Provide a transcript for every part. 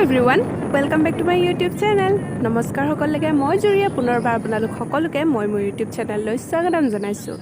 Everyone, welcome back to my YouTube channel. নমস্কাৰ সকলোকে, মই জুৰিয়ে পুনৰবাৰ আপোনালোক সকলোকে মোৰ ইউটিউব চেনেললৈ স্বাগতম জনাইছোঁ।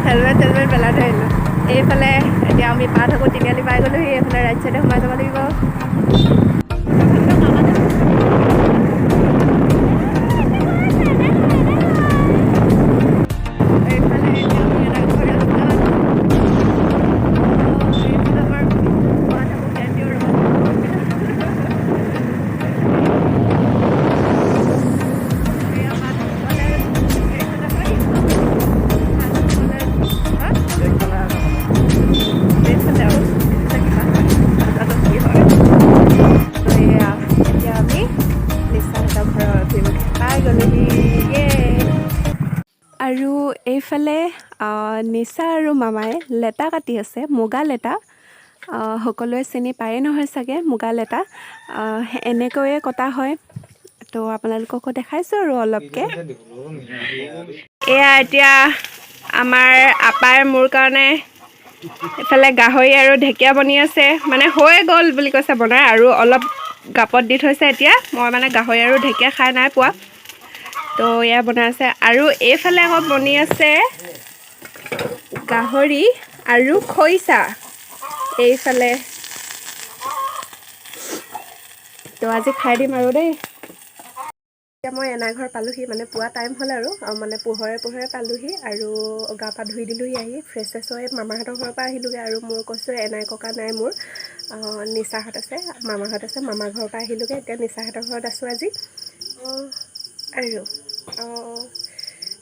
হেলমেট পেলাই থৈ আহিলোঁ। এইফালে এতিয়া আমি পাৰ থাকোঁ, তিনিআলি পাই গ'লোহি। এইফালে ৰাইট চাইডে সোমাই যাব লাগিব। আৰু এইফালে নিচা আৰু মামাই লেটা কাটি আছে, মুগা লেটা। সকলোৱে চিনি পায়েই নহয় চাগে, মুগা লেটা এনেকৈয়ে কটা হয়। তো আপোনালোককো দেখাইছোঁ আৰু অলপকৈ। এয়া এতিয়া আমাৰ আপাই মোৰ কাৰণে এইফালে গাহৰি আৰু ঢেকীয়া বনি আছে, মানে হৈ গ'ল বুলি কৈছে বনাই, আৰু অলপ গাপত দি থৈছে। এতিয়া মই মানে গাহৰি আৰু ঢেকীয়া খাই নাই পোৱা, তো এয়া বনাই আছে। আৰু এইফালে আকৌ বনি আছে গাহৰি আৰু খৰিচা এইফালে। তো আজি খাই দিম আৰু দেই। এতিয়া মই এনাই ঘৰ পালোহি, মানে পুৱা টাইম হ'ল আৰু মানে পোহৰে পালোহি। আৰু গা পা ধুই দিলোঁহি, আহি ফ্ৰেছ হৈ মামাহঁতৰ ঘৰৰ পৰা আহিলোঁগৈ। আৰু মোৰ কৈছোঁ এনাই ককা নাই, মোৰ নিচাহঁত আছে, মামাহঁত আছে। মামাৰ ঘৰৰ পৰা আহিলোঁগৈ, এতিয়া নিচাহঁতৰ ঘৰত আছোঁ আজি। আৰু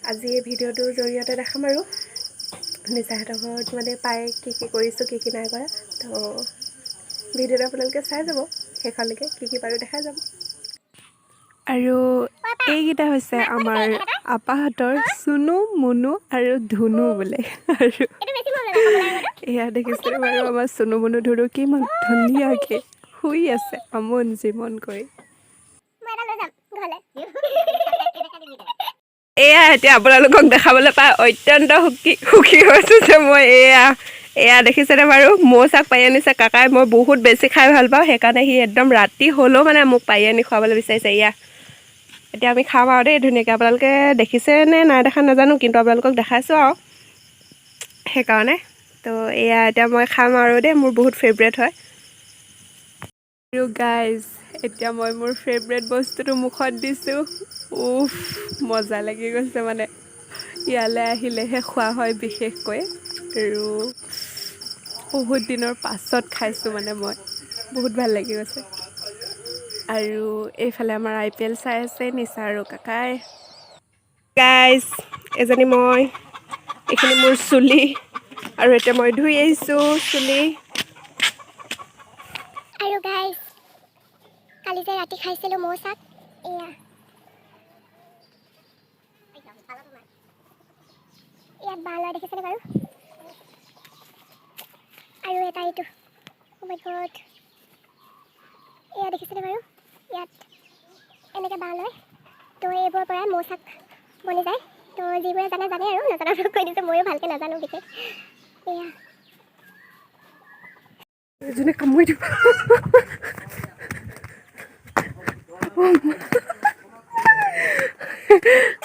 আজি এই ভিডিঅ'টোৰ জৰিয়তে দেখাম আৰু নিচাহঁতৰ ঘৰত মানে পাই কি কৰিছোঁ, কি নাই কৰা। তো ভিডিঅ'টো আপোনালোকে চাই যাব শেষলৈকে, কি পাৰোঁ দেখাই যাম। আৰু এইকেইটা হৈছে আমাৰ আপাহঁতৰ চুনু, মুনু আৰু ধুনু বোলে। আৰু এয়া দেখিছে বাৰু আমাৰ চুনু, মুনু, ধুনু কিমান ধুনীয়াকৈ শুই আছে আমন জিমন কৰি। এয়া এতিয়া আপোনালোকক দেখাবলৈ পাই অত্যন্ত সুখী হৈছোঁ যে মই এয়া দেখিছেনে বাৰু, মৌ চাক পাৰি আনিছে কাকাই। মই বহুত বেছি খাই ভাল পাওঁ, সেইকাৰণে সি একদম ৰাতি হ'লেও মানে মোক পাৰি আনি খুৱাবলৈ বিচাৰিছে। এতিয়া আমি খাম আৰু দেই ধুনীয়াকৈ। আপোনালোকে দেখিছেনে নাই দেখা নাজানো, কিন্তু আপোনালোকক দেখাইছোঁ আৰু সেইকাৰণে। তো এয়া এতিয়া মই খাম আৰু দেই, মোৰ বহুত ফেভৰেট হয়। আৰু গাইজ এতিয়া মই মোৰ ফেভৰেট বস্তুটো মুখত দিছোঁ। উফ, মজা লাগি গৈছে মানে। ইয়ালৈ আহিলেহে খোৱা হয় বিশেষকৈ, আৰু বহুত দিনৰ পাছত খাইছোঁ মানে মই, বহুত ভাল লাগি গৈছে। আৰু এইফালে আমাৰ IPL চাই আছে নিচা আৰু কাকাই। গাইজ এজনী মই, এইখিনি মোৰ চুলি, আৰু এতিয়া মই ধুই আহিছোঁ চুলি। আৰু গাইজ কালি যে ৰাতি খাইছিলোঁ মৌ শাক, ইয়াত বাঁহ লয় দেখিছেনে বাৰু? আৰু এটা এইটো, oh my god, এয়া দেখিছে দেখিছেনে বাৰু ইয়াত এনেকৈ বাঁহ লয় তো এইবোৰৰ পৰাই মৌচাক বনি যায় তো যিবোৰে জানে জানে আৰু নজনাবোৰক কৈ দিছোঁ ময়ো ভালকৈ নাজানো বিশেষ এয়া এজনে কামুৰি দিব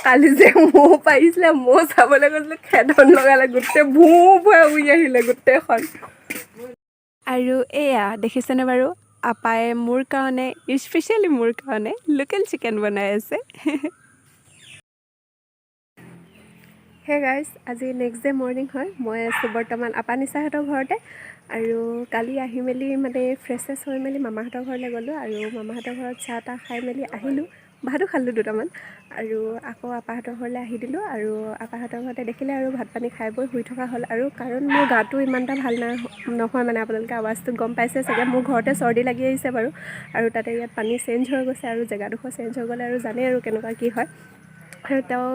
কালি যে মৌ পাৰিছিলে মৌ চাবলৈ গৈছিলে খেদন লগালে গোটেই ভূ ভুৱাই উৰি আহিলে গোটেইখন আৰু এয়া দেখিছেনে বাৰু আপায়ে মোৰ কাৰণে স্পেচিয়েলি মোৰ কাৰণে লোকেল চিকেন বনাই আছে হে গাইজ আজি নেক্সট ডে মৰ্ণিং হয় মই আছোঁ বৰ্তমান আপা নিচাহঁতৰ ঘৰতে আৰু কালি আহি মেলি মানে ফ্ৰেছ ফ্ৰেছ হৈ মেলি মামাহঁতৰ ঘৰলৈ গ'লোঁ আৰু মামাহঁতৰ ঘৰত চাহ তাহ খাই মেলি আহিলোঁ ভাতো খালোঁ দুটামান আৰু আকৌ আপাহঁতৰ ঘৰলৈ আহি দিলোঁ আৰু আপাহঁতৰ ঘৰতে দেখিলে আৰু ভাত পানী খাই বৈ শুই থকা হ'ল আৰু কাৰণ মোৰ গাটো ইমান এটা ভাল নহয় মানে আপোনালোকে আৱাজটো গম পাইছে চাগে মোৰ ঘৰতে চৰ্দি লাগি আহিছে বাৰু আৰু তাতে ইয়াত পানী চেঞ্জ হৈ গৈছে আৰু জেগাডোখৰ চেঞ্জ হৈ গ'লে আৰু জানেই আৰু কেনেকুৱা কি হয় আৰু তেওঁ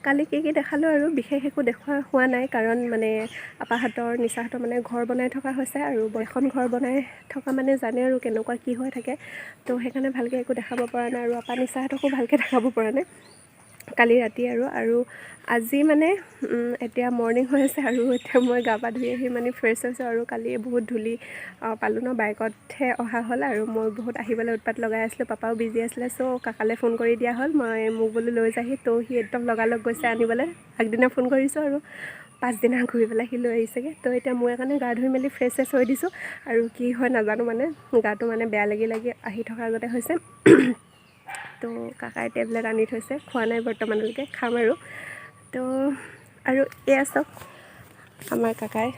কালি কি দেখালোঁ আৰু বিশেষ একো দেখুওৱা হোৱা নাই কাৰণ মানে আপাহঁতৰ নিচাহঁতৰ মানে ঘৰ বনাই থকা হৈছে আৰু এখন ঘৰ বনাই থকা মানে জানে আৰু কেনেকুৱা কি হৈ থাকে তো সেইকাৰণে ভালকৈ একো দেখাব পৰা নাই আৰু আপা নিচাহঁতকো ভালকৈ দেখাব পৰা নাই কালি ৰাতি আৰু আজি মানে এতিয়া মৰ্ণিং হৈ আছে আৰু এতিয়া মই গা পা ধুই আহি মানে ফ্ৰেছ হৈছোঁ আৰু কালি বহুত ধূলি পালোঁ ন বাইকতহে অহা হ'ল আৰু মই বহুত আহিবলৈ উৎপাত লগাই আছিলোঁ পাপাও বিজি আছিলে চ' কাকালৈ ফোন কৰি দিয়া হ'ল মই মোক বোলো লৈ যাহি তো সি একদম লগালগ গৈছে আনিবলৈ আগদিনা ফোন কৰিছোঁ আৰু পাছদিনা ঘূৰি পেলাই সি লৈ আহিছেগৈ তো এতিয়া মই কাৰণে গা ধুই মেলি ফ্ৰেছ হৈ দিছোঁ আৰু কি হয় নাজানো মানে গাটো মানে বেয়া লাগি আহি থকাৰ আগতে হৈছে তো কাকাই টেবলেট আনি থৈছে খোৱা নাই বৰ্তমানলৈকে খাম তো আৰু এয়া চাওক আমাৰ কাকাই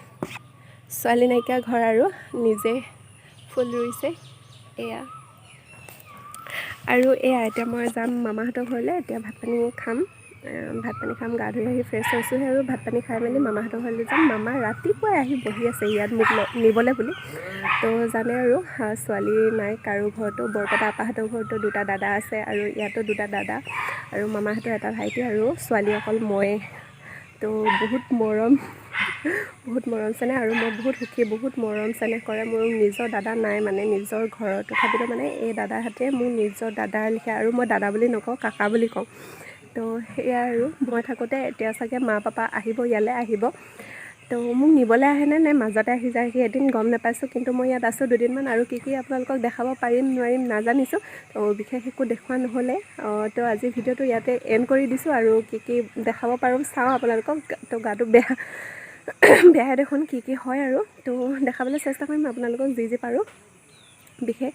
ছোৱালী নাইকিয়া ঘৰ আৰু নিজে ফুল ৰুইছে এয়া আৰু এয়া এতিয়া মই যাম মামাহঁতৰ ঘৰলৈ এতিয়া ভাত পানী খাম গা ধুই আহি ফ্ৰেছ হৈছোঁহে আৰু ভাত পানী খাই মেলি মামাহঁতৰ ঘৰলৈ যাম মামা ৰাতিপুৱাই আহি বহি আছে ইয়াত মোক নিবলৈ বুলি তো জানে আৰু ছোৱালী নাই কাৰো ঘৰতো বৰপেটা আপাহঁতৰ ঘৰতো দুটা দাদা আছে আৰু ইয়াতো দুটা দাদা আৰু মামাহঁতৰ এটা ভাইটি আৰু ছোৱালী অকল মই তো বহুত মৰম চেনেহ আৰু মই বহুত সুখী বহুত মৰম চেনেহ কৰে মোৰ নিজৰ দাদা নাই মানে নিজৰ ঘৰত তথাপিতো মানে এই দাদাহঁতে মোৰ নিজৰ দাদাৰ লিখীয়া আৰু মই দাদা বুলি নকওঁ কাকা বুলি কওঁ তো সেয়া আৰু মই থাকোঁতে এতিয়া চাগে মা পাপা আহিব ইয়ালৈ আহিব তো মোক নিবলৈ আহেনে নে মাজতে আহি যায় সি এদিন গম নাপাইছোঁ কিন্তু মই ইয়াত আছোঁ দুদিনমান আৰু কি আপোনালোকক দেখাব পাৰিম নোৱাৰিম নাজানিছোঁ তো বিশেষ একো দেখুওৱা নহ'লে তো আজি ভিডিঅ'টো ইয়াতে এণ্ড কৰি দিছোঁ আৰু কি দেখাব পাৰোঁ চাওঁ আপোনালোকক তো গাটো বেয়া দেখোন কি হয় আৰু তো দেখাবলৈ চেষ্টা কৰিম আপোনালোকক যি পাৰোঁ বিশেষ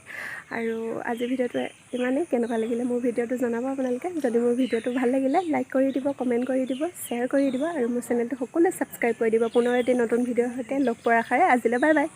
আৰু আজি ভিডিঅ'টো ইমানেই কেনেকুৱা লাগিলে মোৰ ভিডিঅ'টো জনাব আপোনালোকে যদি মোৰ ভিডিঅ'টো ভাল লাগিলে লাইক কৰি দিব কমেণ্ট কৰি দিব শ্বেয়াৰ কৰি দিব আৰু মোৰ চেনেলটো সকলোৱে ছাবস্ক্ৰাইব কৰি দিব পুনৰ এটি নতুন ভিডিঅ'ৰ সৈতে লগ পোৱাৰ আশাৰে আজিলৈ বাই বাই